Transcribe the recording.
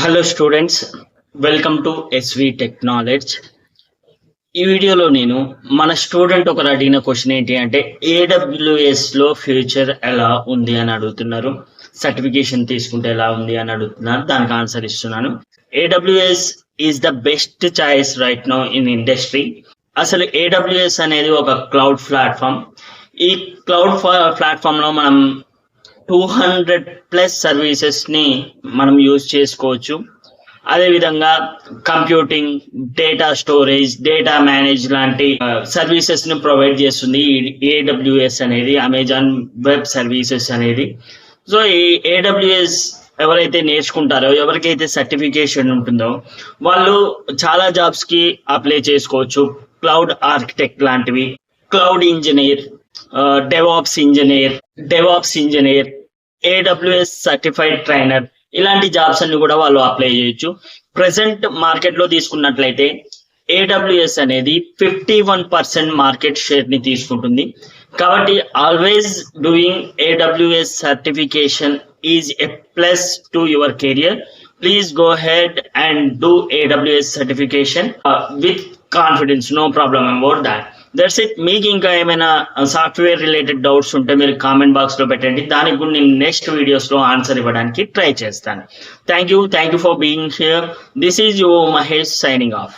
Hello students, welcome to SV technology. ఈ వీడియోలో నేను మన స్టూడెంట్ ఒకరు అడిగిన క్వశ్చన్ ఏంటి అంటే ఏడబ్ల్యూఎస్లో ఫ్యూచర్ ఎలా ఉంది అని అడుగుతున్నారు. సర్టిఫికేషన్ తీసుకుంటే ఎలా ఉంది అని అడుగుతున్నారు. దానికి ఆన్సర్ ఇస్తున్నాను. AWS is the best choice right now in industry. అసలు ఏడబ్ల్యూఎస్ అనేది ఒక క్లౌడ్ ప్లాట్ఫామ్. ఈ క్లౌడ్ ప్లాట్ఫామ్లో మనం 200+ సర్వీసెస్ని మనం యూజ్ చేసుకోవచ్చు. అదేవిధంగా computing, data storage, data manage లాంటి సర్వీసెస్ని ప్రొవైడ్ చేస్తుంది ఏడబ్ల్యూఎస్ అనేది, అమెజాన్ వెబ్ సర్వీసెస్ అనేది. సో ఈ ఏడబ్ల్యూఎస్ ఎవరైతే నేర్చుకుంటారో, ఎవరికైతే సర్టిఫికేషన్ ఉంటుందో వాళ్ళు చాలా జాబ్స్కి అప్లై చేసుకోవచ్చు. క్లౌడ్ ఆర్కిటెక్ట్ లాంటివి, cloud engineer, DevOps engineer, AWS certified trainer, ఇలాంటి జాబ్స్ అన్ని కూడా వాళ్ళు అప్లై చేయొచ్చు. ప్రెసెంట్ మార్కెట్లో తీసుకున్నట్లయితే ఏడబ్ల్యూఎస్ అనేది 51% మార్కెట్ షేర్ని తీసుకుంటుంది. కాబట్టి always doing AWS certification is a plus to your career. Please go ahead and do AWS certification with confidence. No problem about that. That's it. మీకు ఇంకా ఏమైనా సాఫ్ట్వేర్ రిలేటెడ్ డౌట్స్ ఉంటే మీరు కామెంట్ బాక్స్లో పెట్టండి. దానికి కూడా నేను నెక్స్ట్ వీడియోస్లో ఆన్సర్ ఇవ్వడానికి ట్రై చేస్తాను. Thank you for being here. This is your Mahesh signing off.